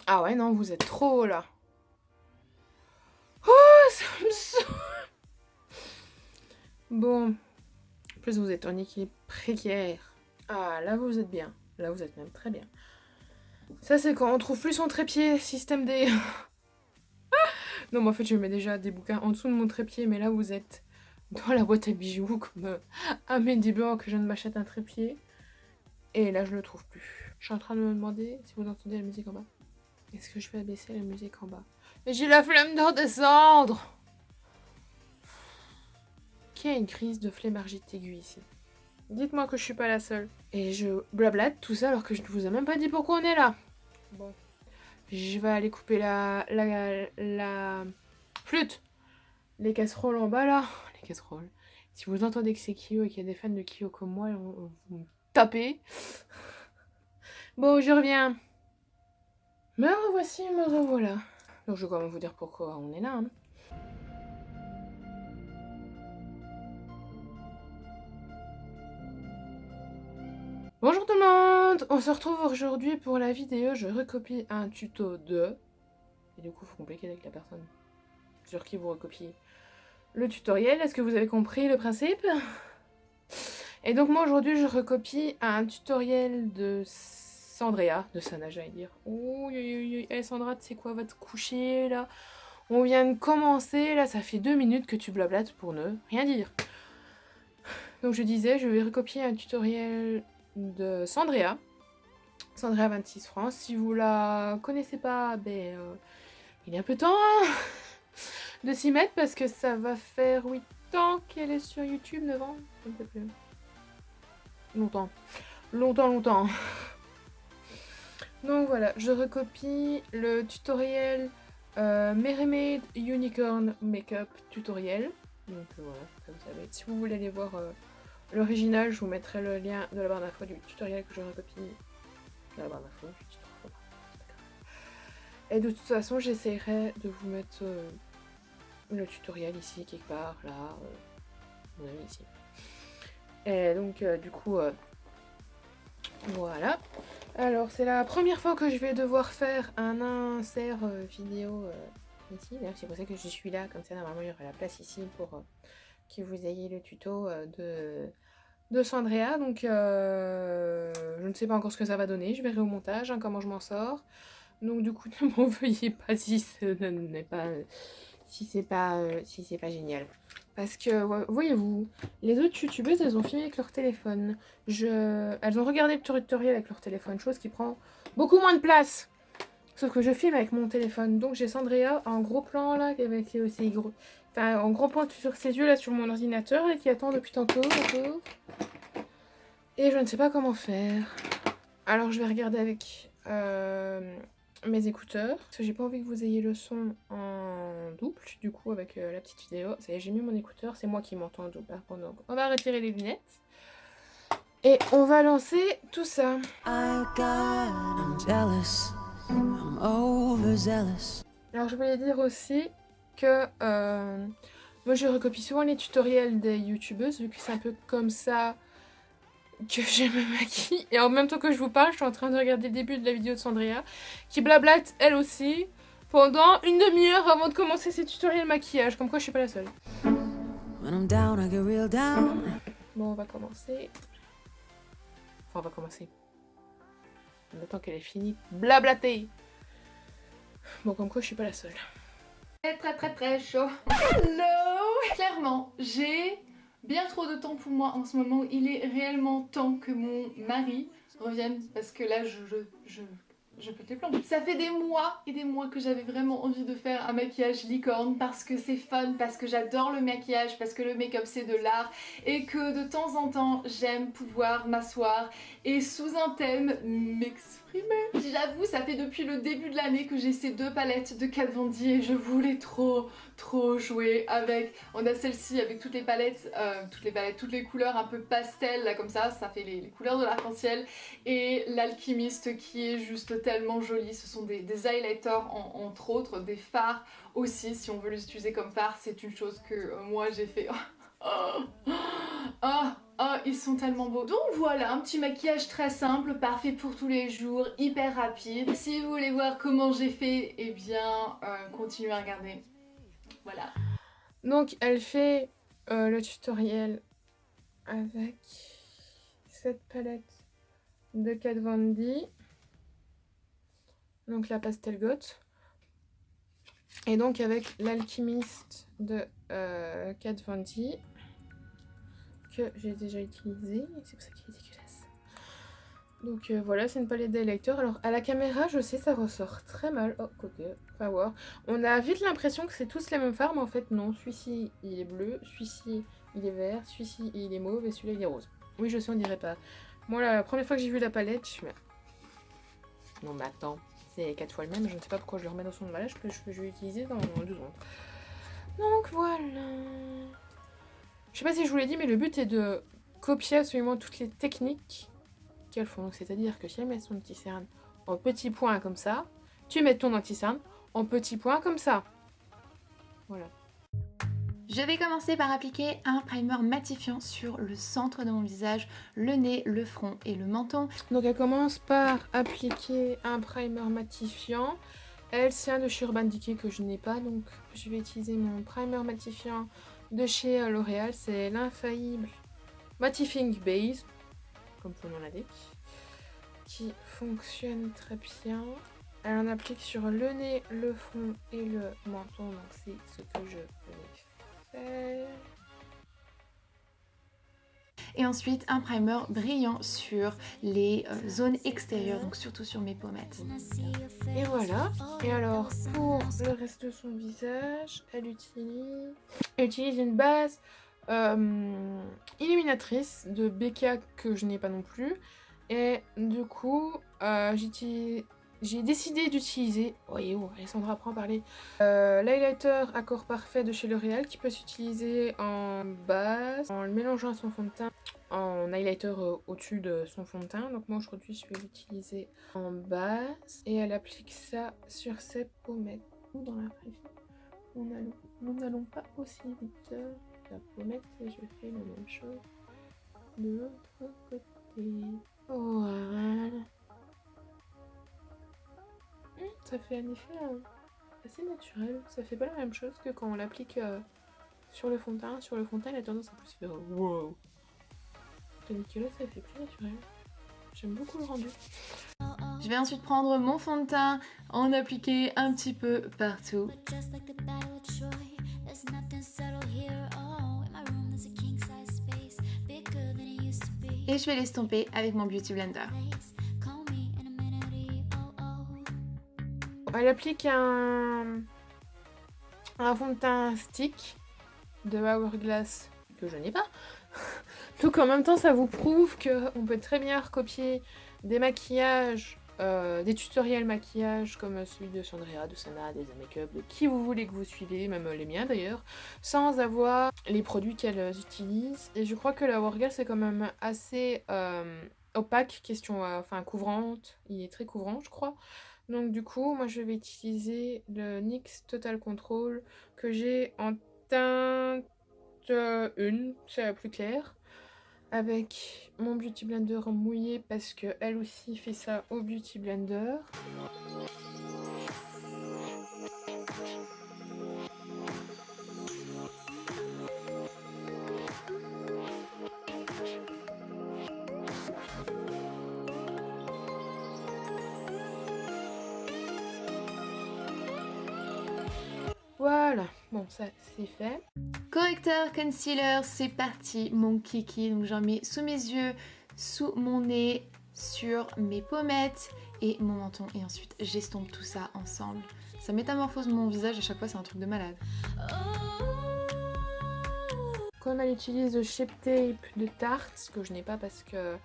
Ah ouais, non, vous êtes trop haut là. Oh, ça me saoule. Bon, en plus vous êtes en équilibre précaire. Ah, là vous êtes bien. Là vous êtes même très bien. Ça c'est quand on trouve plus son trépied, système D. Non, mais en fait je mets déjà des bouquins en dessous de mon trépied, mais là vous êtes dans la boîte à bijoux comme Amélie Blanc que je ne m'achète un trépied. Et là je le trouve plus. Je suis en train de me demander si vous entendez la musique en bas. Est-ce que je vais abaisser la musique en bas? Mais j'ai la flemme de redescendre. Qui a une crise de flemmargite aiguë ici? Dites-moi que je suis pas la seule. Et je blablate tout ça alors que je ne vous ai même pas dit pourquoi on est là. Bon. Je vais aller couper la flûte. Les casseroles en bas là. Les casseroles. Si vous entendez que c'est Kyo et qu'il y a des fans de Kyo comme moi, vous me tapez. Bon, je reviens. Me revoici, me revoilà. Donc je vais quand même vous dire pourquoi on est là. Hein. Bonjour tout le monde. On se retrouve aujourd'hui pour la vidéo. Je recopie un tuto de... Et du coup, faut compliquer avec la personne sur qui vous recopiez le tutoriel. Est-ce que vous avez compris le principe? Et donc moi aujourd'hui, je recopie un tutoriel de Sandrea, de Sana, j'allais dire. Oh, hey, Sandra, c'est quoi, va te coucher là? On vient de commencer, là, ça fait 2 minutes que tu blablates pour ne rien dire. Donc je disais, je vais recopier un tutoriel de Sandrea. Sandrea 26 France. Si vous la connaissez pas, ben, il est un peu temps hein, de s'y mettre parce que ça va faire 8 ans qu'elle est sur YouTube, 9 ans, je ne sais plus. Longtemps. Longtemps. Donc voilà, je recopie le tutoriel Mermaid Unicorn Makeup Tutoriel. Donc voilà, comme vous savez. Si vous voulez aller voir l'original, je vous mettrai le lien de la barre d'infos du tutoriel que je recopie dans la barre d'infos. Et de toute façon, j'essaierai de vous mettre le tutoriel ici, quelque part, là, on a mis ici. Et donc, du coup, voilà. Alors, c'est la première fois que je vais devoir faire un insert vidéo ici. D'ailleurs, c'est pour ça que je suis là, comme ça, normalement, il y aura la place ici pour que vous ayez le tuto de Sandrea. Donc, je ne sais pas encore ce que ça va donner. Je verrai au montage hein, comment je m'en sors. Donc du coup, ne m'en veuillez pas si ce n'est pas si c'est pas génial. Parce que voyez-vous, les autres youtubeuses, elles ont filmé avec leur téléphone. Elles ont regardé le tutoriel avec leur téléphone, chose qui prend beaucoup moins de place. Sauf que je filme avec mon téléphone. Donc j'ai Sandrea en gros plan là, avec aussi gros. Enfin, en gros plan sur ses yeux là sur mon ordinateur et qui attend depuis tantôt. Et je ne sais pas comment faire. Alors je vais regarder avec mes écouteurs. Parce que j'ai pas envie que vous ayez le son en double. Du coup avec la petite vidéo. Ça y est, j'ai mis mon écouteur. C'est moi qui m'entends en double. Donc on va retirer les lunettes. Et on va lancer tout ça. I'm jealous. I'm overzealous. Alors je voulais dire aussi que moi je recopie souvent les tutoriels des youtubeuses. Vu que c'est un peu comme ça que je me maquille. Et en même temps que je vous parle, je suis en train de regarder le début de la vidéo de Sandrea, qui blablate elle aussi, pendant une demi-heure avant de commencer ses tutoriels maquillage. Comme quoi je suis pas la seule. Bon, on va commencer. Enfin, on va commencer. On attend qu'elle ait fini de blablater. Bon, comme quoi je suis pas la seule. Très chaud. Hello. Clairement, j'ai bien trop de temps pour moi en ce moment. Il est réellement temps que mon mari revienne parce que là je pète les plombs. Ça fait des mois et des mois que j'avais vraiment envie de faire un maquillage licorne parce que c'est fun, parce que j'adore le maquillage, parce que le make-up c'est de l'art et que de temps en temps j'aime pouvoir m'asseoir et sous un thème m'exprimer. J'avoue, ça fait depuis le début de l'année que j'ai ces 2 palettes de Kat Von D et je voulais trop jouer avec. On a celle-ci avec toutes les palettes, toutes les couleurs un peu pastel là comme ça fait les couleurs de l'arc-en-ciel et l'alchimiste qui est juste tellement jolie. Ce sont des highlighters entre autres, des fards aussi si on veut les utiliser comme fards. C'est une chose que moi j'ai fait Oh, oh, oh, ils sont tellement beaux. Donc voilà, un petit maquillage très simple, parfait pour tous les jours, hyper rapide. Si vous voulez voir comment j'ai fait, eh bien, continuez à regarder. Voilà. Donc elle fait le tutoriel avec cette palette de Kat Von D, donc la Pastel Goth, et donc avec l'Alchimiste de Kat Von D que j'ai déjà utilisé, c'est pour ça qu'il est dégueulasse. Donc voilà, c'est une palette d'highlighter. Alors à la caméra, je sais, ça ressort très mal. Oh, côté, pas voir. On a vite l'impression que c'est tous les mêmes fards, mais en fait non. Celui-ci, il est bleu, celui-ci, il est vert, celui-ci, il est mauve et celui-là, il est rose. Oui, je sais, on dirait pas. Moi, la première fois que j'ai vu la palette, je me... Non, mais attends, c'est 4 fois le même. Je ne sais pas pourquoi je le remets dans son emballage, parce que je vais l'utiliser dans 2 secondes. Donc voilà. Je sais pas si je vous l'ai dit, mais le but est de copier absolument toutes les techniques qu'elles font. C'est-à-dire que si elle met son anti-cerne en petits points comme ça, tu mets ton anti-cerne en petits points comme ça. Voilà. Je vais commencer par appliquer un primer matifiant sur le centre de mon visage, le nez, le front et le menton. Donc elle commence par appliquer un primer matifiant. Elle, c'est un de chez Urban Decay que je n'ai pas, donc je vais utiliser mon primer matifiant de chez L'Oréal. C'est l'infaillible Mattifying Base, comme son nom l'indique, qui fonctionne très bien. Elle en applique sur le nez, le front et le menton, donc c'est ce que je vais faire. Et ensuite un primer brillant sur les zones extérieures, donc surtout sur mes pommettes. Et voilà. Et alors pour le reste de son visage, elle utilise une base illuminatrice de Becca que je n'ai pas non plus. Et du coup, j'ai décidé d'utiliser, voyez où Alessandra apprend à parler, l'highlighter Accord Parfait de chez L'Oréal qui peut s'utiliser en base, en le mélangeant à son fond de teint, en highlighter au-dessus de son fond de teint. Donc moi aujourd'hui je vais l'utiliser en base et elle applique ça sur ses pommettes. Ou dans la vraie vie, nous n'allons pas aussi vite. La pommette et je fais la même chose de l'autre côté. Voilà. Ça fait un effet assez naturel. Ça fait pas la même chose que quand on l'applique sur le fond de teint. Sur le fond de teint, il a tendance à plus faire wow. Tandis que là, ça fait plus naturel. J'aime beaucoup le rendu. Je vais ensuite prendre mon fond de teint, en appliquer un petit peu partout. Et je vais l'estomper avec mon Beauty Blender. Elle applique un fond de teint stick de Hourglass que je n'ai pas. Donc en même temps, ça vous prouve qu'on peut très bien recopier des maquillages, des tutoriels maquillage comme celui de Sandria, de Sana, des Make-up, de qui vous voulez que vous suivez, même les miens d'ailleurs, sans avoir les produits qu'elles utilisent. Et je crois que la Hourglass c'est quand même assez opaque, question enfin couvrante, il est très couvrant je crois. Donc du coup, moi je vais utiliser le NYX Total Control que j'ai en teinte 1, c'est la plus claire, avec mon Beauty Blender mouillé parce que elle aussi fait ça au Beauty Blender. Voilà, bon ça c'est fait. Correcteur, concealer, c'est parti, mon kiki. Donc j'en mets sous mes yeux, sous mon nez, sur mes pommettes et mon menton. Et ensuite j'estompe tout ça ensemble. Ça métamorphose mon visage à chaque fois, c'est un truc de malade. Comme elle utilise le Shape Tape de Tarte, ce que je n'ai pas parce que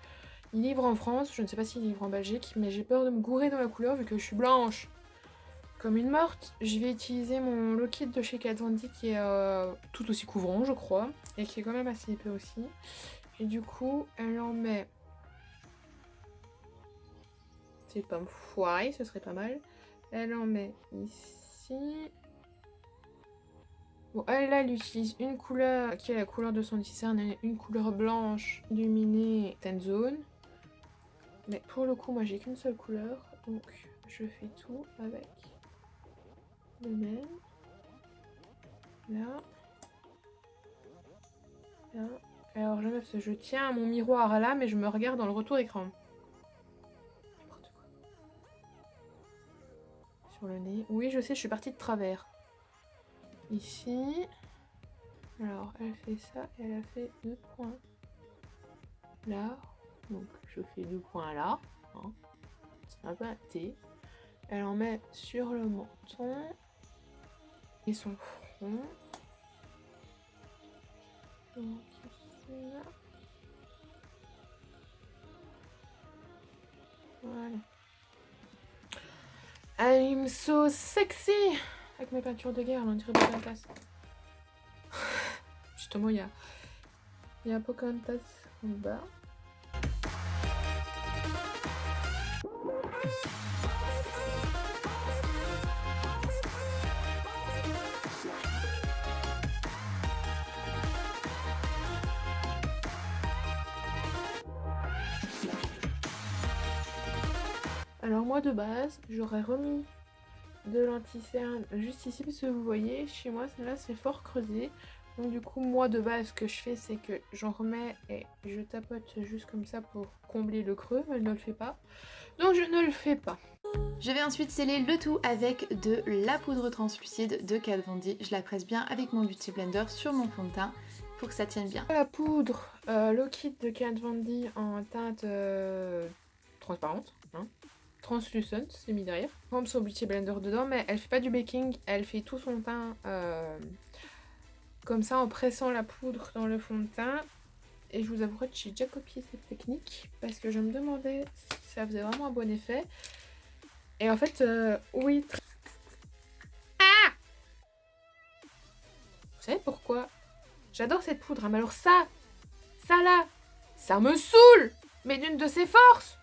il livre en France, je ne sais pas s'il livre en Belgique, mais j'ai peur de me gourer dans la couleur vu que je suis blanche comme une morte. Je vais utiliser mon Lock It de chez Kat Von D qui est tout aussi couvrant je crois, et qui est quand même assez épais aussi. Et du coup, elle en met... C'est pas foire, ce serait pas mal. Elle en met ici. Bon, elle, là, elle utilise une couleur qui est la couleur de son discerne et une couleur blanche illuminée Ten Zone. Mais pour le coup, moi, j'ai qu'une seule couleur. Donc, je fais tout avec le même. Là. Là. Alors, je tiens à mon miroir là, mais je me regarde dans le retour écran. N'importe quoi. Sur le nez. Oui, je sais, je suis partie de travers. Ici. Alors, elle fait ça, elle a fait 2 points là. Donc, je fais 2 points là. Hein. C'est un peu un T. Elle en met sur le menton et son front. Donc, ici, là. Voilà. I'm so sexy! Avec mes peintures de guerre, on dirait Pocahontas. Justement, il y a Pocahontas en bas. Alors moi de base, j'aurais remis de l'anti-cerne juste ici parce que vous voyez, chez moi là c'est fort creusé. Donc du coup moi de base ce que je fais c'est que j'en remets et je tapote juste comme ça pour combler le creux, mais elle ne le fait pas. Donc je ne le fais pas. Je vais ensuite sceller le tout avec de la poudre translucide de Kat Von D. Je la presse bien avec mon Beauty Blender sur mon fond de teint pour que ça tienne bien. La poudre Low-Kit de Kat Von D en teinte transparente. Hein. Translucent, c'est mis derrière. Comme son Beauty Blender dedans, mais elle fait pas du baking, elle fait tout son teint comme ça en pressant la poudre dans le fond de teint. Et je vous avouerai que j'ai déjà copié cette technique parce que je me demandais si ça faisait vraiment un bon effet. Et en fait, oui. Ah! Vous savez pourquoi? J'adore cette poudre, hein, mais alors ça là, ça me saoule, mais d'une de ses forces.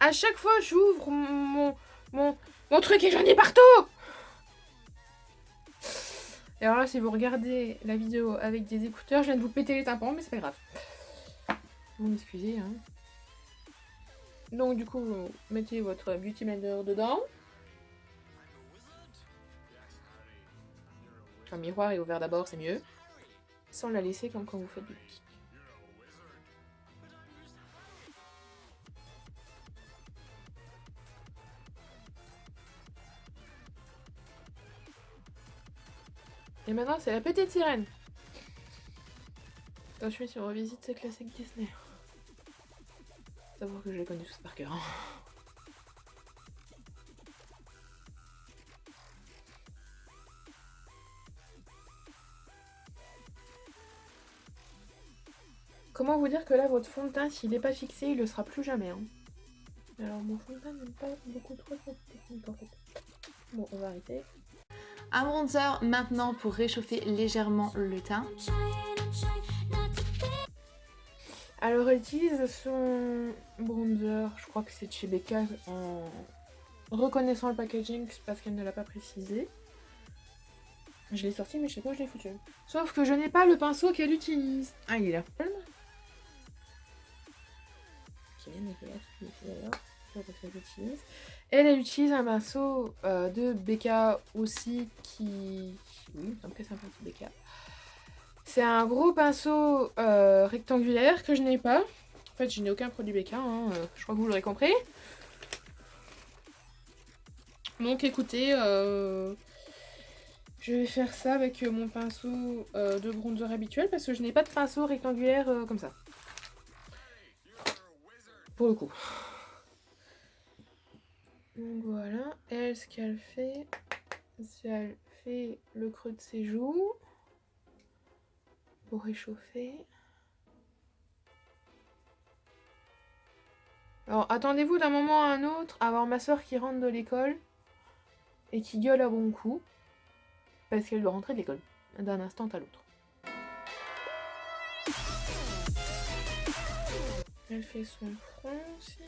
À chaque fois, j'ouvre mon truc et j'en ai partout. Et alors là, si vous regardez la vidéo avec des écouteurs, je viens de vous péter les tympans, mais c'est pas grave. Vous m'excusez, hein. Donc du coup, vous mettez votre Beauty Blender dedans. Un miroir est ouvert d'abord, c'est mieux. Sans la laisser comme quand vous faites du pic. Et maintenant, c'est la petite sirène. Attention, si on revisite ces classiques Disney. Savoir que je les connais tous par cœur. Comment vous dire que là, votre fond de teint, s'il n'est pas fixé, il le sera plus jamais. Hein. Alors, mon fond de teint n'aime pas beaucoup trop cette technique en fait. Bon, on va arrêter. Un bronzer maintenant pour réchauffer légèrement le teint. Alors, elle utilise son bronzer, je crois que c'est de chez Becca, en reconnaissant le packaging parce qu'elle ne l'a pas précisé. Je l'ai sorti, mais je sais pas où je l'ai foutu. Sauf que je n'ai pas le pinceau qu'elle utilise. Ah, il est là. Qui est bien dégueulasse, d'ailleurs. Parce que j'utilise. Elle utilise un pinceau de Becca aussi qui... Oui, donc c'est un pinceau Becca. C'est un gros pinceau rectangulaire que je n'ai pas. En fait, je n'ai aucun produit Becca, hein, je crois que vous l'aurez compris. Donc écoutez, je vais faire ça avec mon pinceau de bronzer habituel parce que je n'ai pas de pinceau rectangulaire comme ça. Pour le coup. Donc voilà, elle, ce qu'elle fait, c'est qu'elle fait le creux de ses joues pour réchauffer. Alors attendez-vous d'un moment à un autre à voir ma soeur qui rentre de l'école et qui gueule à bon coup parce qu'elle doit rentrer de l'école d'un instant à l'autre. Elle fait son front aussi.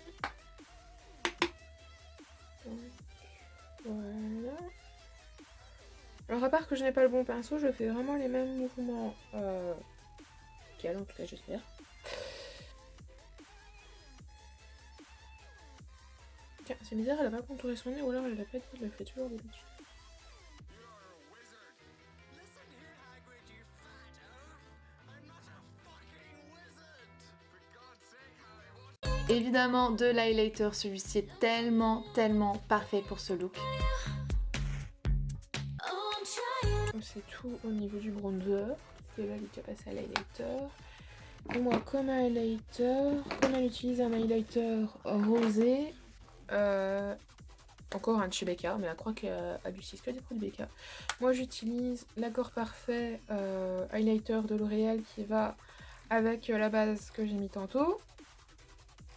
Voilà. Alors à part que je n'ai pas le bon pinceau, je fais vraiment les mêmes mouvements qu'elle, en tout cas j'espère. Tiens, c'est bizarre, elle a pas contouré son nez ou alors elle l'a pas dit, elle le fait toujours d'habitude. Évidemment de l'highlighter, celui-ci est tellement parfait pour ce look. C'est tout au niveau du bronzer, parce que là elle est déjà passée à l'highlighter. Et moi comme highlighter, comme elle utilise un highlighter rosé, encore un de chez Becca, mais elle croit qu'elle utilise que des produits Becca. Moi j'utilise l'accord parfait highlighter de L'Oréal qui va avec la base que j'ai mis tantôt.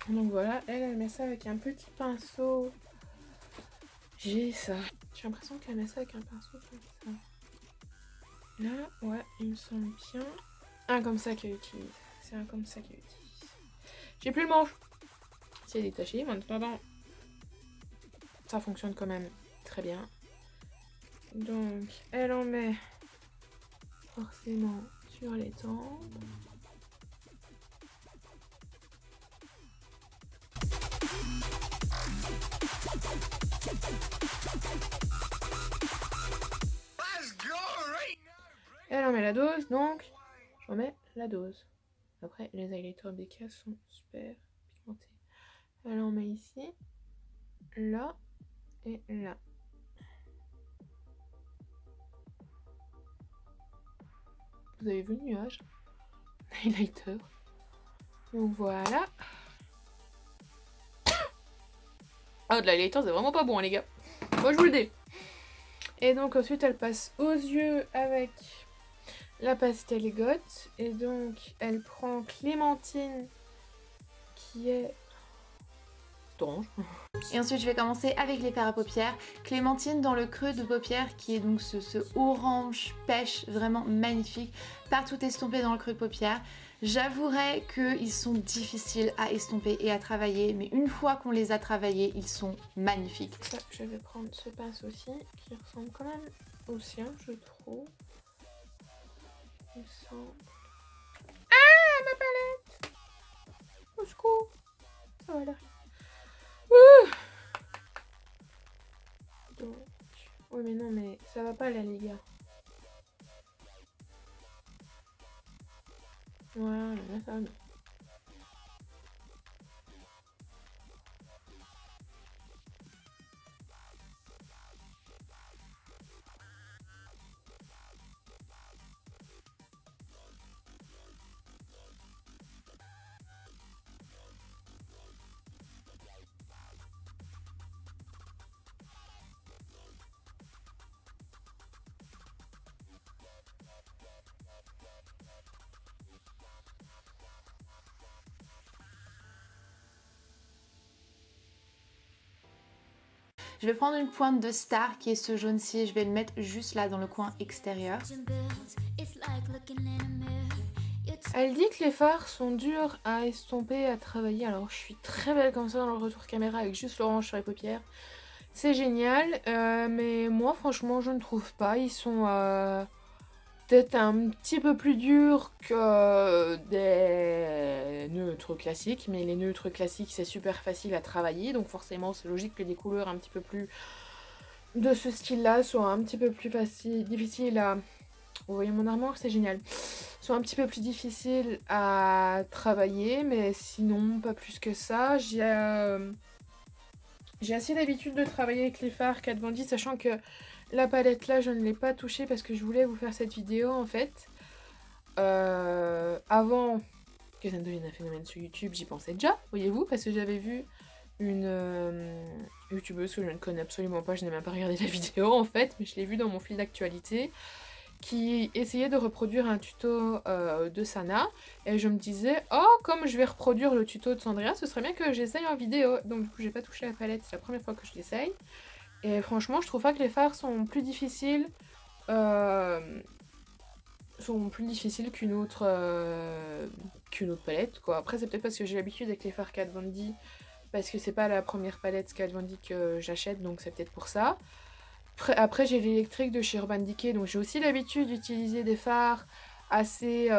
Donc voilà, elle met ça avec un petit pinceau. J'ai ça. J'ai l'impression qu'elle met ça avec un pinceau comme ça. Là, ouais, il me semble bien. Un comme ça qu'elle utilise. C'est un comme ça qu'elle utilise. J'ai plus le manche. C'est détaché. Mais en attendant, ça fonctionne quand même très bien. Donc, elle en met forcément sur les tempes. Elle en met la dose, donc je remets la dose. Après, les highlighters Becca sont super pigmentés. Elle en met ici, là et là. Vous avez vu le nuage? Highlighter. Donc voilà. Ah, de l'highlighter, c'est vraiment pas bon, hein, les gars. Moi, je vous le dis. Et donc, ensuite, elle passe aux yeux avec la pastel goth. Et donc, elle prend Clémentine, qui est orange. Et ensuite, je vais commencer avec les fards à paupières. Clémentine dans le creux de paupières, qui est donc ce orange pêche vraiment magnifique, partout estompé dans le creux de paupières. J'avouerai qu'ils sont difficiles à estomper et à travailler, mais une fois qu'on les a travaillés, ils sont magnifiques. Ça, je vais prendre ce pinceau aussi, qui ressemble quand même au sien, je trouve. Il me semble. Ah, ma palette! Au secours! Ça va l'air. Donc, oui mais non mais ça va pas là les gars. Voilà, là ça va bien. Je vais prendre une pointe de Star qui est ce jaune-ci et je vais le mettre juste là dans le coin extérieur. Elle dit que les fards sont durs à estomper, à travailler. Alors je suis très belle comme ça dans le retour caméra avec juste l'orange sur les paupières. C'est génial, mais moi franchement je ne trouve pas. Ils sont peut-être un petit peu plus durs que des neutres classiques. Mais les neutres classiques c'est super facile à travailler. Donc forcément c'est logique que des couleurs un petit peu plus de ce style-là soient un petit peu plus difficiles à... Vous voyez mon armoire, c'est génial. Sont un petit peu plus difficiles à travailler, mais sinon pas plus que ça. J'ai assez l'habitude de travailler avec les fards Kat Von D, sachant que la palette là je ne l'ai pas touchée parce que je voulais vous faire cette vidéo en fait. Avant que ça ne devienne un phénomène sur YouTube, j'y pensais déjà, voyez-vous, parce que j'avais vu une youtubeuse que je ne connais absolument pas, je n'ai même pas regardé la vidéo en fait, mais je l'ai vue dans mon fil d'actualité, qui essayait de reproduire un tuto de Sana, et je me disais, oh, comme je vais reproduire le tuto de Sandria, ce serait bien que j'essaye en vidéo. Donc du coup j'ai pas touché la palette, c'est la première fois que je l'essaye, et franchement je trouve pas que les fards sont plus difficiles qu'une autre palette quoi. Après c'est peut-être parce que j'ai l'habitude avec les fards Kat Von D, parce que c'est pas la première palette Kat Von D que j'achète, donc c'est peut-être pour ça. Après j'ai l'électrique de chez Urban Decay, donc j'ai aussi l'habitude d'utiliser des fards assez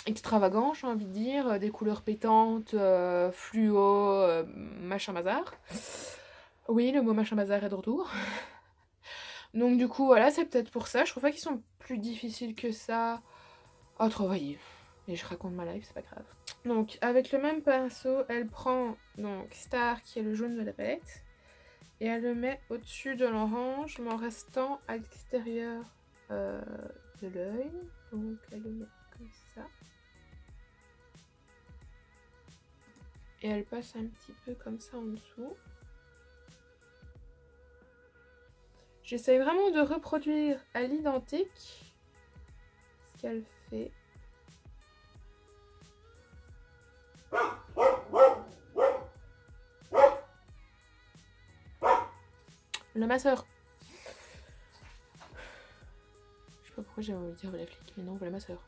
extravagants, j'ai envie de dire, des couleurs pétantes, fluo, machin bazar. Oui, le mot machin bazar est de retour. Donc du coup, voilà, c'est peut-être pour ça. Je trouve pas qu'ils sont plus difficiles que ça à travailler. Et je raconte ma life, c'est pas grave. Donc, avec le même pinceau, elle prend donc Star, qui est le jaune de la palette, et elle le met au-dessus de l'orange, mais en restant à l'extérieur de l'œil. Donc, elle le met comme ça. Et elle passe un petit peu comme ça en dessous. J'essaye vraiment de reproduire à l'identique ce qu'elle fait. La masseur. Je sais pas pourquoi j'ai envie de dire les flics, mais non, voilà ma soeur.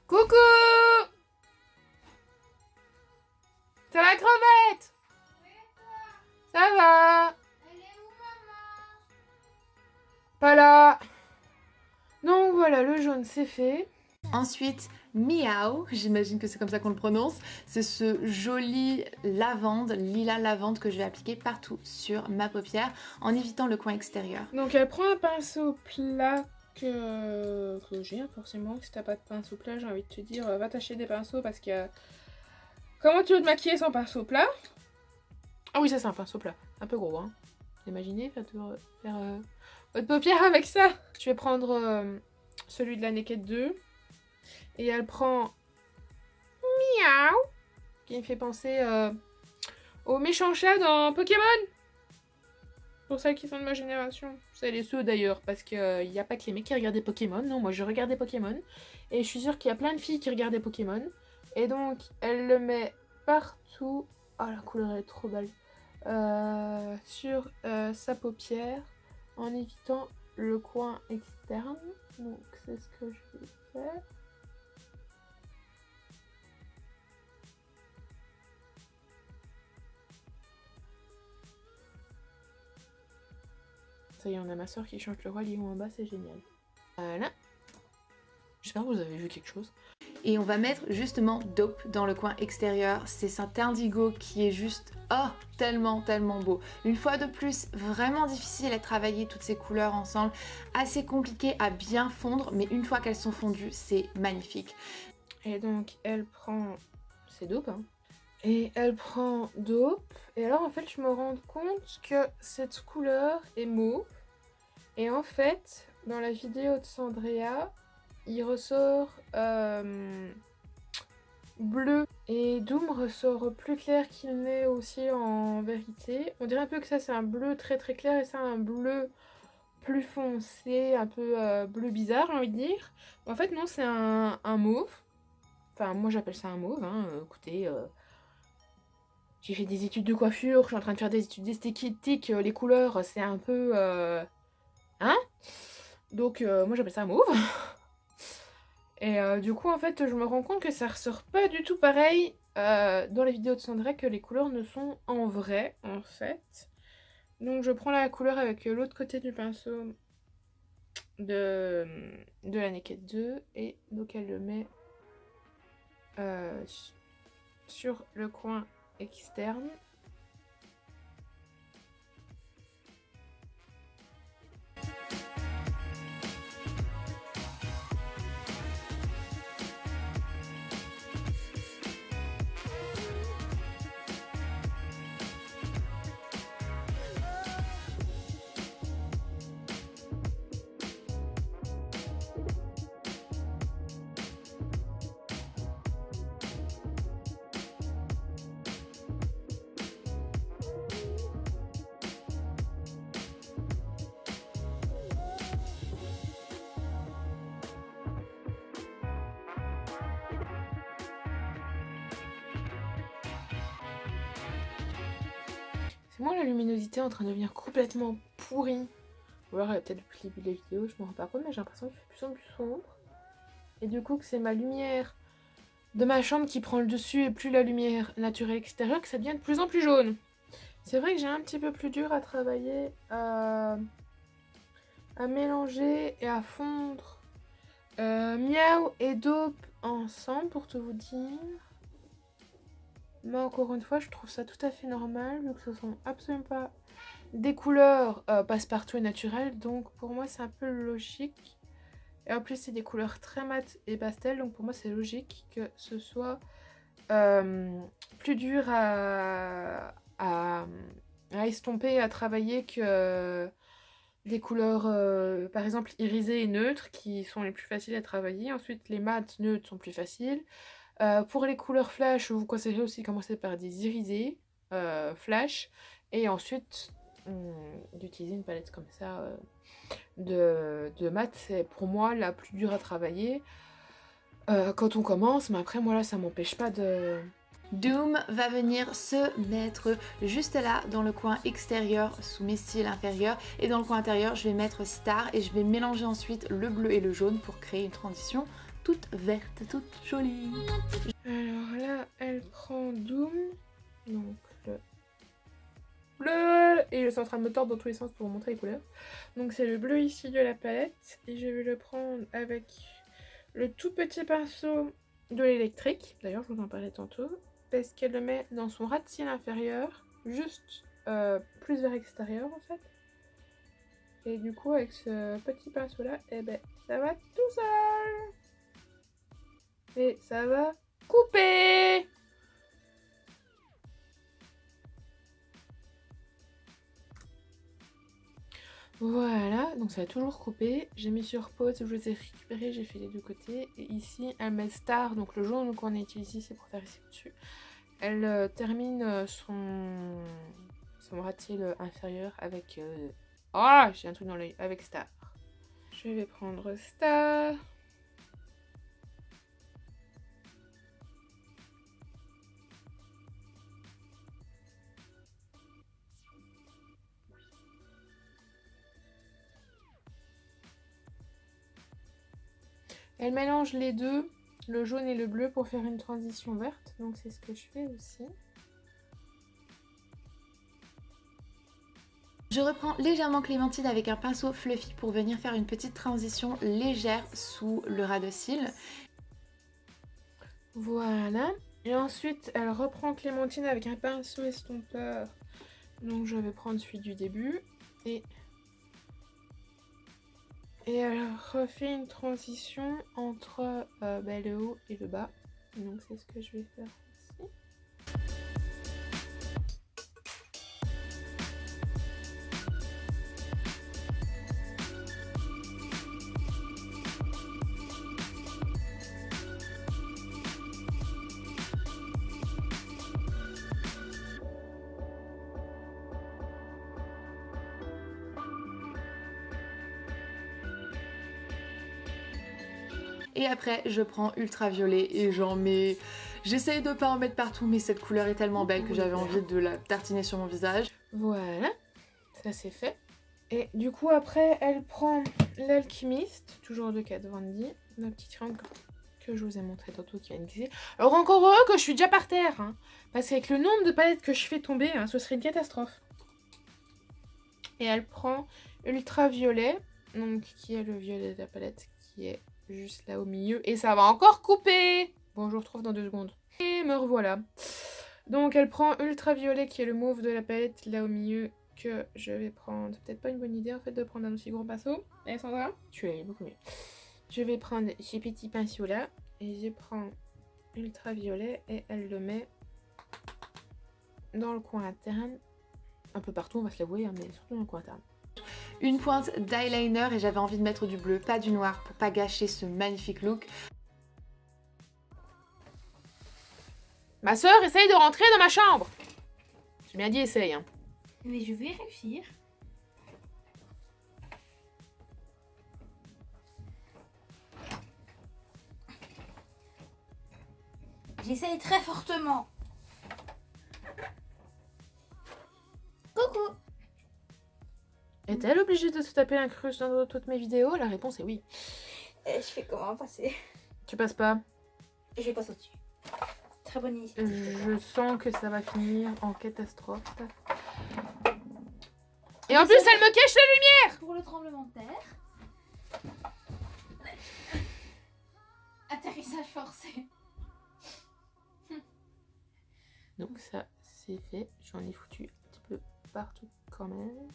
Coucou! C'est la crevette! Ça va? Pas là. Donc voilà, le jaune c'est fait. Ensuite, Miao, j'imagine que c'est comme ça qu'on le prononce, c'est ce joli lavande, lilas lavande que je vais appliquer partout sur ma paupière en évitant le coin extérieur. Donc elle prend un pinceau plat que j'ai forcément. Si t'as pas de pinceau plat, j'ai envie de te dire, va t'acheter des pinceaux parce que... Comment tu veux te maquiller sans pinceau plat? Ah oui, ça c'est un pinceau plat, un peu gros, hein. Imaginez faire votre paupière avec ça. Je vais prendre celui de la Naked 2. Et elle prend Miaou, qui me fait penser au méchant chat dans Pokémon. Pour celles qui sont de ma génération. C'est les ceux d'ailleurs, parce qu'il n'y a pas que les mecs qui regardaient Pokémon. Non, moi je regardais Pokémon. Et je suis sûre qu'il y a plein de filles qui regardaient Pokémon. Et donc, elle le met partout. Oh, la couleur elle est trop belle. Sur sa paupière, en évitant le coin externe. Donc, c'est ce que je vais faire. Ça y est, on a ma soeur qui change le roi lion en bas, c'est génial. Voilà. J'espère que vous avez vu quelque chose. Et on va mettre justement Dope dans le coin extérieur. C'est cet indigo qui est juste, oh, tellement, tellement beau. Une fois de plus, vraiment difficile à travailler toutes ces couleurs ensemble. Assez compliqué à bien fondre, mais une fois qu'elles sont fondues, c'est magnifique. Et donc, elle prend... C'est Dope, hein. Et elle prend Dope. Et alors, en fait, je me rends compte que cette couleur est mauve. Et en fait, dans la vidéo de Sandrea, il ressort bleu. Et Doom ressort plus clair qu'il n'est aussi en vérité. On dirait un peu que ça, c'est un bleu très très clair. Et ça, un bleu plus foncé, un peu bleu bizarre, j'ai envie de dire. En fait, non, c'est un mauve. Enfin, moi, j'appelle ça un mauve. Hein. Écoutez... J'ai fait des études de coiffure, je suis en train de faire des études d'esthétique, les couleurs, c'est un peu... Hein? Donc, moi j'appelle ça un mauve. Et du coup, en fait, je me rends compte que ça ressort pas du tout pareil dans les vidéos de Sandra que les couleurs ne sont en vrai, en fait. Donc, je prends la couleur avec l'autre côté du pinceau de la Naked 2. Et donc, elle le met sur le coin externe. C'est moi la luminosité en train de devenir complètement pourrie. Ou alors peut-être depuis le début de la vidéo, je me rends pas compte, mais j'ai l'impression qu'il fait de plus en plus sombre. Et du coup que c'est ma lumière de ma chambre qui prend le dessus et plus la lumière naturelle extérieure, que ça devient de plus en plus jaune. C'est vrai que j'ai un petit peu plus dur à travailler, à mélanger et à fondre Miaou et Dope ensemble, pour tout vous dire. Mais encore une fois, je trouve ça tout à fait normal, vu que ce sont absolument pas des couleurs passe-partout et naturelles. Donc pour moi, c'est un peu logique. Et en plus, c'est des couleurs très mates et pastel. Donc pour moi, c'est logique que ce soit plus dur à estomper, à travailler que des couleurs, par exemple, irisées et neutres, qui sont les plus faciles à travailler. Ensuite, les mats neutres sont plus faciles. Pour les couleurs flash, je vous conseillerais aussi de commencer par des irisés flash. Et ensuite, d'utiliser une palette comme ça de mat. C'est pour moi la plus dure à travailler quand on commence. Mais après, moi là, ça m'empêche pas de... Doom va venir se mettre juste là dans le coin extérieur sous mes cils inférieurs et dans le coin intérieur je vais mettre Star et je vais mélanger ensuite le bleu et le jaune pour créer une transition toute verte, toute jolie. Alors là, elle prend Doom, donc le bleu, et je suis en train de me tordre dans tous les sens pour vous montrer les couleurs. Donc c'est le bleu ici de la palette et je vais le prendre avec le tout petit pinceau de l'électrique. D'ailleurs, je vous en parlais tantôt. Parce qu'elle le met dans son ras de cils inférieur, juste plus vers l'extérieur en fait. Et du coup, avec ce petit pinceau là, eh ben, ça va tout seul. Et ça va couper. Voilà, donc ça a toujours coupé. J'ai mis sur pause, je les ai récupérés, j'ai fait les deux côtés. Et ici, elle met Star, donc le jaune qu'on a utilisé, c'est pour faire ici au-dessus. Elle termine son ras de cils inférieur avec... Ah, j'ai un truc dans l'œil, avec Star. Je vais prendre Star. Elle mélange les deux, le jaune et le bleu, pour faire une transition verte. Donc c'est ce que je fais aussi. Je reprends légèrement Clémentine avec un pinceau fluffy pour venir faire une petite transition légère sous le ras de cils. Voilà. Et ensuite, elle reprend Clémentine avec un pinceau estompeur. Donc je vais prendre celui du début. Et elle refait une transition entre le haut et le bas. Donc c'est ce que je vais faire ici. Et après, je prends ultraviolet et j'en mets... J'essaye de pas en mettre partout, mais cette couleur est tellement belle que j'avais envie de la tartiner sur mon visage. Voilà, ça c'est fait. Et du coup, après, elle prend l'alchimiste, toujours de Kat Von D, la petite triangle que je vous ai montré tantôt qui vient de glisser. Alors encore heureux que je suis déjà par terre, hein, parce qu'avec le nombre de palettes que je fais tomber, hein, ce serait une catastrophe. Et elle prend ultraviolet, donc qui est le violet de la palette, qui est juste là au milieu. Et ça va encore couper. Bon, je vous retrouve dans 2 secondes. Et me revoilà. Donc elle prend ultraviolet, qui est le mauve de la palette, là au milieu, que je vais prendre. Peut-être pas une bonne idée en fait de prendre un aussi gros pinceau. Alexandra, tu es beaucoup mieux. Je vais prendre ces petits pinceaux là et je prends ultraviolet et elle le met dans le coin interne. Un peu partout, on va se l'avouer, hein, mais surtout dans le coin interne. Une pointe d'eyeliner et j'avais envie de mettre du bleu, pas du noir, pour pas gâcher ce magnifique look. Ma soeur essaye de rentrer dans ma chambre. J'ai bien dit essaye, hein. Mais je vais réussir. J'essaye très fortement. Coucou. Est-elle obligée de se taper l'incruste dans toutes mes vidéos? La réponse est oui. Je fais comment passer? Tu passes pas. Je passe au-dessus. Très bonne initiative. Je sens que ça va finir en catastrophe. Et en plus, elle me cache la lumière. Pour le tremblement de terre. Atterrissage forcé. Donc ça, c'est fait. J'en ai foutu un petit peu partout quand même.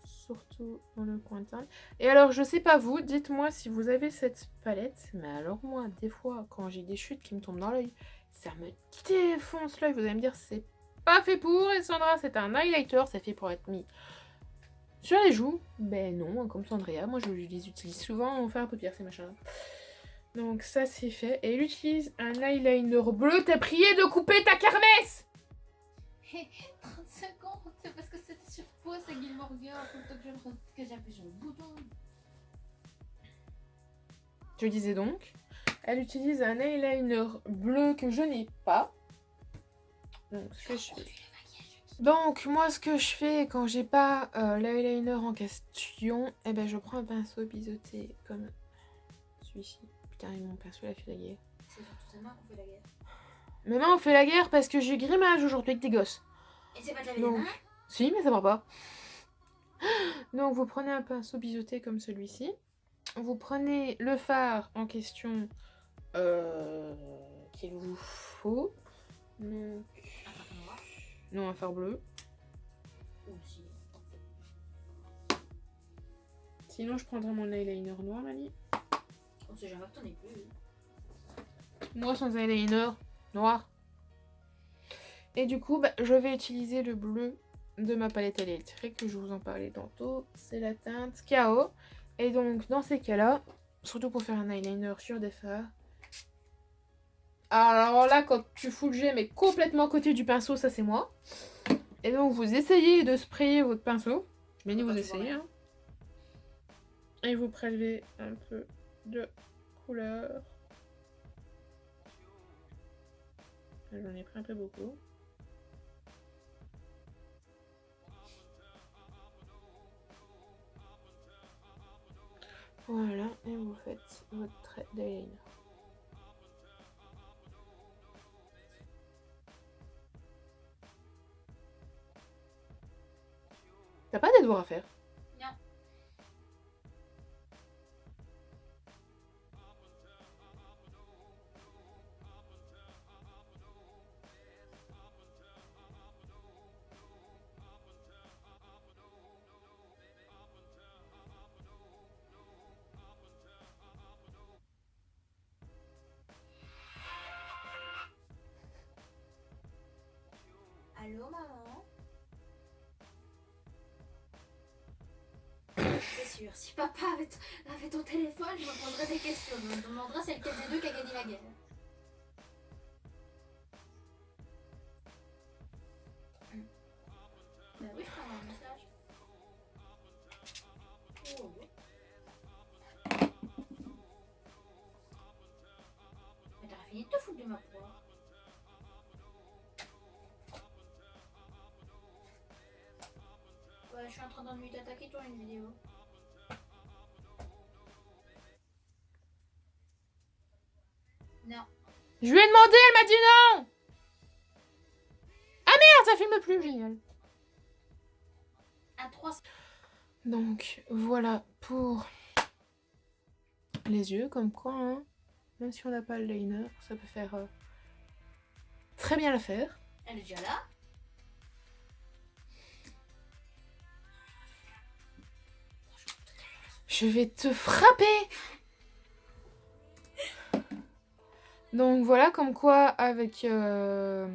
Surtout dans le coin interne. Et alors, je sais pas vous, dites-moi si vous avez cette palette. Mais alors moi, des fois, quand j'ai des chutes qui me tombent dans l'œil, ça me défonce l'œil. Vous allez me dire, c'est pas fait pour. Et Sandra, c'est un highlighter. C'est fait pour être mis sur les joues. Ben non, comme Sandria. Moi, je les utilise souvent en faire paupières, ces machins-là. Donc ça, c'est fait. Et elle utilise un eyeliner bleu. T'as prié de couper ta kermesse! 35 ans, c'est parce que c'était sur pause à Gilmore Girls que j'appuie sur le bouton. Je disais donc, elle utilise un eyeliner bleu que je n'ai pas. Donc, moi, ce que je fais quand j'ai pas l'eyeliner en question, eh ben, je prends un pinceau biseauté comme celui-ci. Putain, mon pinceau, il a fait la guerre. C'est surtout ta main qu'on fait la guerre. Mais maman, on fait la guerre parce que j'ai grimage aujourd'hui avec des gosses. Et c'est pas de laver les mains? Si, mais ça va pas. Donc, vous prenez un pinceau biseauté comme celui-ci. Vous prenez le fard en question qu'il vous faut. Donc... Un fard noir? Non, un fard bleu. Ou si. Sinon, je prendrai mon eyeliner noir, Mali. On sait jamais que t'en es plus. Moi, sans eyeliner noir. Et du coup, je vais utiliser le bleu de ma palette électrique que je vous en parlais tantôt. C'est la teinte KO. Et donc, dans ces cas-là, surtout pour faire un eyeliner sur des fards. Alors là, quand tu fous le jet, mais complètement à côté du pinceau, ça c'est moi. Et donc, vous essayez de sprayer votre pinceau. Mais ni vous essayez. Hein. Et vous prélevez un peu de couleur. J'en ai pris un peu beaucoup. Voilà, et vous faites votre trait d'eyeliner. T'as pas des devoirs à faire? Non. Allô, maman? C'est sûr, si papa avait ton téléphone, je me poserais des questions. Je me demanderais c'est lequel des deux qui a gagné la guerre. Bah oui, je t'envoie un message. Oh, oui. Mais t'as fini de te foutre de ma poire. Ouais, je suis en train d'ennuyer t'attaquer toi une vidéo. Non. Je lui ai demandé, elle m'a dit non! Ah merde, ça filme plus, génial. À 3. Donc, voilà pour les yeux, comme quoi, hein, même si on n'a pas le liner, ça peut faire très bien l'affaire. Elle est déjà là. Je vais te frapper! Donc voilà, comme quoi avec... Je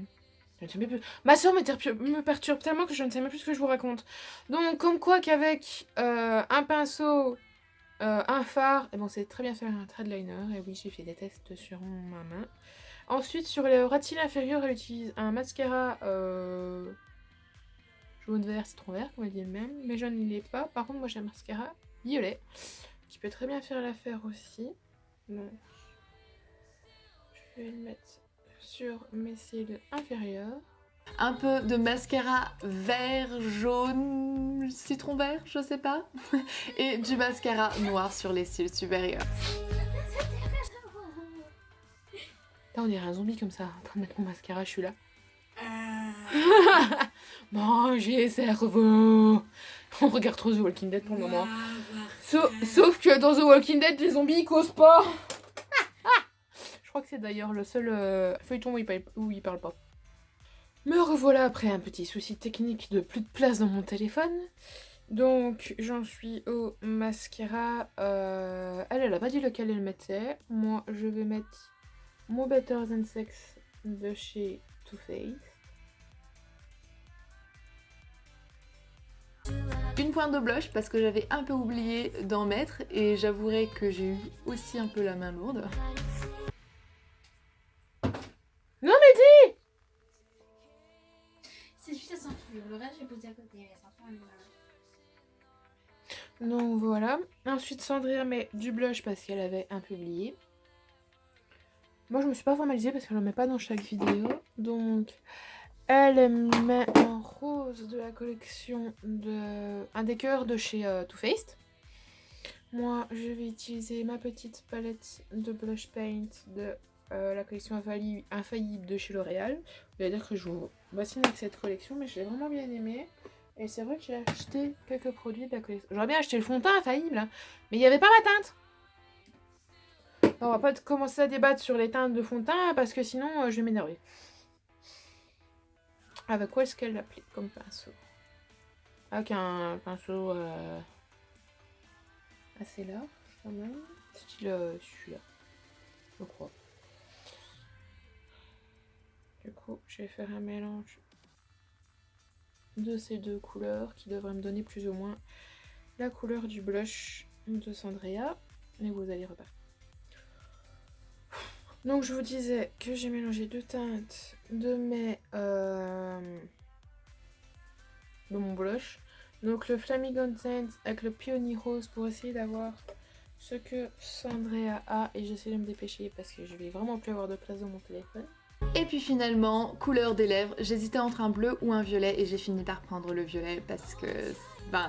ne sais même plus... Ma soeur me perturbe tellement que je ne sais même plus ce que je vous raconte. Donc comme quoi qu'avec un pinceau, un fard, et bon c'est très bien faire un trait de liner. Et oui, j'ai fait des tests sur ma main. Ensuite sur le ras-de-cils inférieur, elle utilise un mascara jaune vert, citron vert, comme elle dit elle-même. Mais jaune il l'est pas. Par contre moi j'ai un mascara violet qui peut très bien faire l'affaire aussi. Donc je vais le mettre sur mes cils inférieurs. Un peu de mascara vert, jaune, citron vert, je sais pas. Et du mascara noir sur les cils supérieurs. Là, on dirait un zombie comme ça, en train de mettre mon mascara, je suis là. Mangez cerveau. On regarde trop The Walking Dead pour le moment. Sauf que dans The Walking Dead, les zombies ils causent pas. Je crois que c'est d'ailleurs le seul feuilleton où il parle pas. Me revoilà après un petit souci technique de plus de place dans mon téléphone. Donc j'en suis au mascara. Elle a pas dit lequel elle mettait. Moi je vais mettre mon Better Than Sex de chez Too Faced. Une pointe de blush parce que j'avais un peu oublié d'en mettre et j'avouerai que j'ai eu aussi un peu la main lourde. Non mais dis! C'est juste à s'enfuir. Le reste, j'ai posé à côté. Donc voilà. Ensuite Sandrine met du blush parce qu'elle avait un peu oublié. Moi je me suis pas formalisée parce qu'elle en met pas dans chaque vidéo. Donc elle met un rose de la collection de un des cœurs de chez Too Faced. Moi je vais utiliser ma petite palette de blush paint de la collection Infaillible de chez L'Oréal. Vous allez dire que je vous bassine avec cette collection, mais je l'ai vraiment bien aimée. Et c'est vrai que j'ai acheté quelques produits de la collection. J'aurais bien acheté le fond de teint Infaillible, hein, mais il n'y avait pas ma teinte. On va pas commencer à débattre sur les teintes de fond de teint parce que sinon je vais m'énerver. Avec quoi est-ce qu'elle l'applique comme pinceau? Avec un pinceau assez large quand même. Style celui-là, je crois. Du coup, je vais faire un mélange de ces deux couleurs qui devraient me donner plus ou moins la couleur du blush de Sandrea. Et vous allez repartir. Donc je vous disais que j'ai mélangé deux teintes de mon blush. Donc le Flamingo Scent avec le Peony Rose pour essayer d'avoir ce que Sandrea a. Et j'essaie de me dépêcher parce que je vais vraiment plus avoir de place dans mon téléphone. Et puis finalement, couleur des lèvres, j'hésitais entre un bleu ou un violet et j'ai fini par prendre le violet parce que,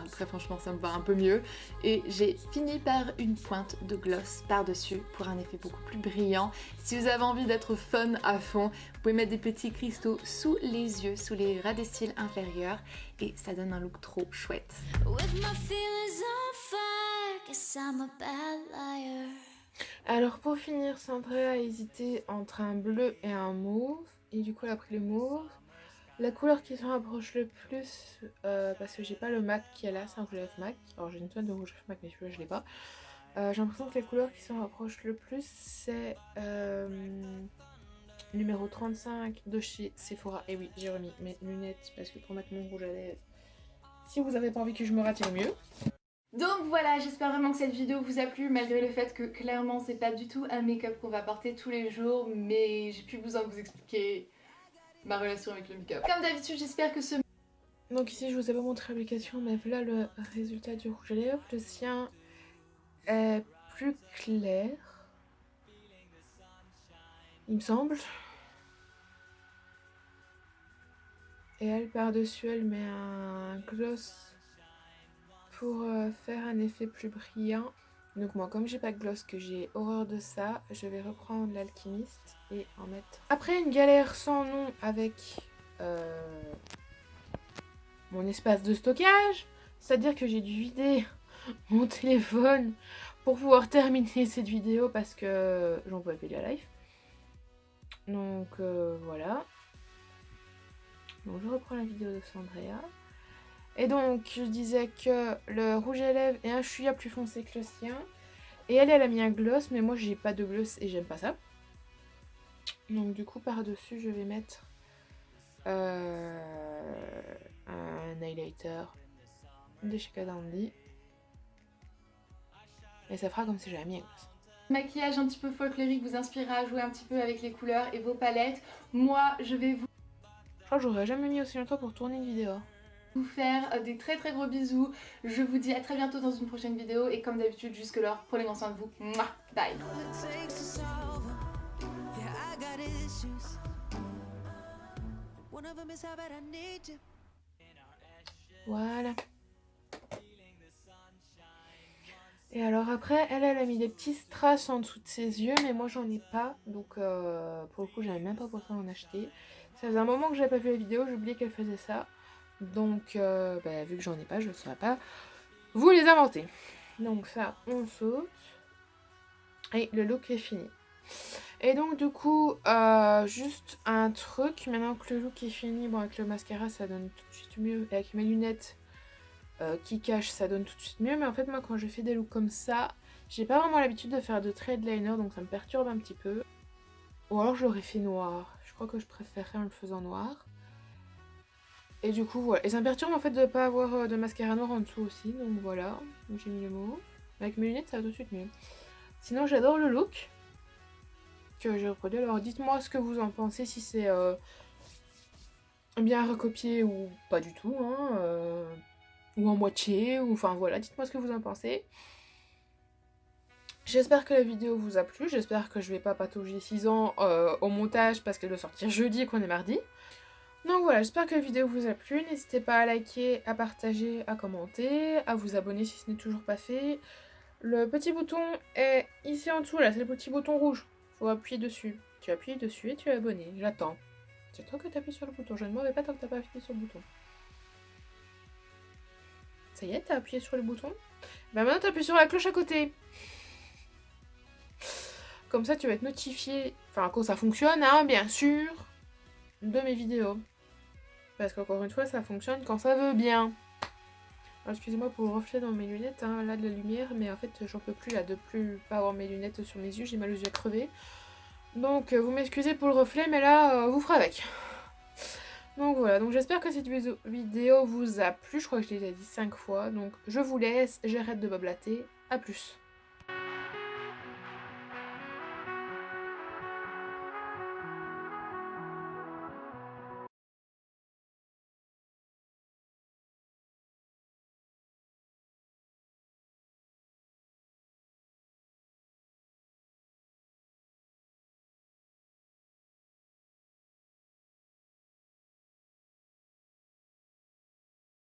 très franchement, ça me va un peu mieux. Et j'ai fini par une pointe de gloss par-dessus pour un effet beaucoup plus brillant. Si vous avez envie d'être fun à fond, vous pouvez mettre des petits cristaux sous les yeux, sous les ras des cils inférieurs et ça donne un look trop chouette. Alors pour finir, Sandra a hésité entre un bleu et un mauve. Et du coup elle a pris le mauve. La couleur qui s'en rapproche le plus, parce que j'ai pas le MAC qui est là, c'est un rouge à lèvres MAC. Alors j'ai une tonne de rouge à lèvres MAC mais celui-là je l'ai pas. J'ai l'impression que la couleur qui s'en rapproche le plus c'est numéro 35 de chez Sephora. Et oui, j'ai remis mes lunettes parce que pour mettre mon rouge à lèvres, si vous avez pas envie que je me rattire mieux. Donc voilà, j'espère vraiment que cette vidéo vous a plu malgré le fait que clairement c'est pas du tout un make-up qu'on va porter tous les jours, mais j'ai plus besoin de vous expliquer ma relation avec le make-up. Comme d'habitude, j'espère que ce... Donc ici je vous ai pas montré l'application, mais voilà le résultat du rouge à lèvres. Le sien est plus clair, il me semble. Et elle par-dessus elle met un gloss pour faire un effet plus brillant. Donc moi comme j'ai pas de gloss, que j'ai horreur de ça, je vais reprendre l'Alchimiste et en mettre. Après une galère sans nom avec mon espace de stockage, c'est-à-dire que j'ai dû vider mon téléphone pour pouvoir terminer cette vidéo parce que j'en pouvais plus de la live. Donc voilà. Donc je reprends la vidéo de Sandrea. Et donc je disais que le rouge à lèvres est un chouïa plus foncé que le sien. Et elle a mis un gloss, mais moi j'ai pas de gloss et j'aime pas ça. Donc du coup par dessus je vais mettre un highlighter de chez Dandy. Et ça fera comme si j'avais mis un gloss. Maquillage un petit peu folklorique vous inspirera à jouer un petit peu avec les couleurs et vos palettes. Moi je vais vous... Je crois que j'aurais jamais mis aussi longtemps pour tourner une vidéo. Vous faire des très très gros bisous. Je vous dis à très bientôt dans une prochaine vidéo et comme d'habitude jusque-là, prenez grand soin de vous. Mouah, bye. Voilà. Et alors après, elle a mis des petits strass en dessous de ses yeux, mais moi j'en ai pas. Donc pour le coup, j'avais même pas pensé à en acheter. Ça faisait un moment que j'avais pas vu la vidéo, j'ai oublié qu'elle faisait ça. Donc, vu que j'en ai pas, je ne saurais pas vous les inventer. Donc ça, on saute. Et le look est fini. Et donc du coup, juste un truc, maintenant que le look est fini, bon avec le mascara ça donne tout de suite mieux, et avec mes lunettes qui cachent ça donne tout de suite mieux, mais en fait moi quand je fais des looks comme ça, j'ai pas vraiment l'habitude de faire de traits de liner, donc ça me perturbe un petit peu. Ou alors je l'aurais fait noir, je crois que je préférerais en le faisant noir. Et du coup voilà, et ça me perturbe en fait de pas avoir de mascara noir en dessous aussi, donc voilà, donc j'ai mis le mot. Avec mes lunettes ça va tout de suite mieux. Sinon j'adore le look que j'ai reproduit, alors dites-moi ce que vous en pensez, si c'est bien recopié ou pas du tout, hein, ou en moitié, ou enfin voilà, dites-moi ce que vous en pensez. J'espère que la vidéo vous a plu, j'espère que je vais pas patauger 6 ans au montage parce qu'elle doit sortir jeudi et qu'on est mardi. Donc voilà, j'espère que la vidéo vous a plu, n'hésitez pas à liker, à partager, à commenter, à vous abonner si ce n'est toujours pas fait. Le petit bouton est ici en dessous, là, c'est le petit bouton rouge, faut appuyer dessus. Tu appuies dessus et tu es abonné, j'attends. C'est toi que tu appuies sur le bouton, je ne m'en vais pas tant que t'as pas appuyé sur le bouton. Ça y est, t'as appuyé sur le bouton. Bah maintenant t'appuies sur la cloche à côté. Comme ça tu vas être notifié, enfin quand ça fonctionne, hein, bien sûr, de mes vidéos. Parce qu'encore une fois, ça fonctionne quand ça veut bien. Excusez-moi pour le reflet dans mes lunettes, hein, là de la lumière, mais en fait j'en peux plus là de plus pas avoir mes lunettes sur mes yeux, j'ai mal aux yeux à crever. Donc vous m'excusez pour le reflet, mais là vous ferez avec. Donc voilà, donc j'espère que cette vidéo vous a plu, je crois que je l'ai déjà dit 5 fois, donc je vous laisse, j'arrête de bablater, à plus.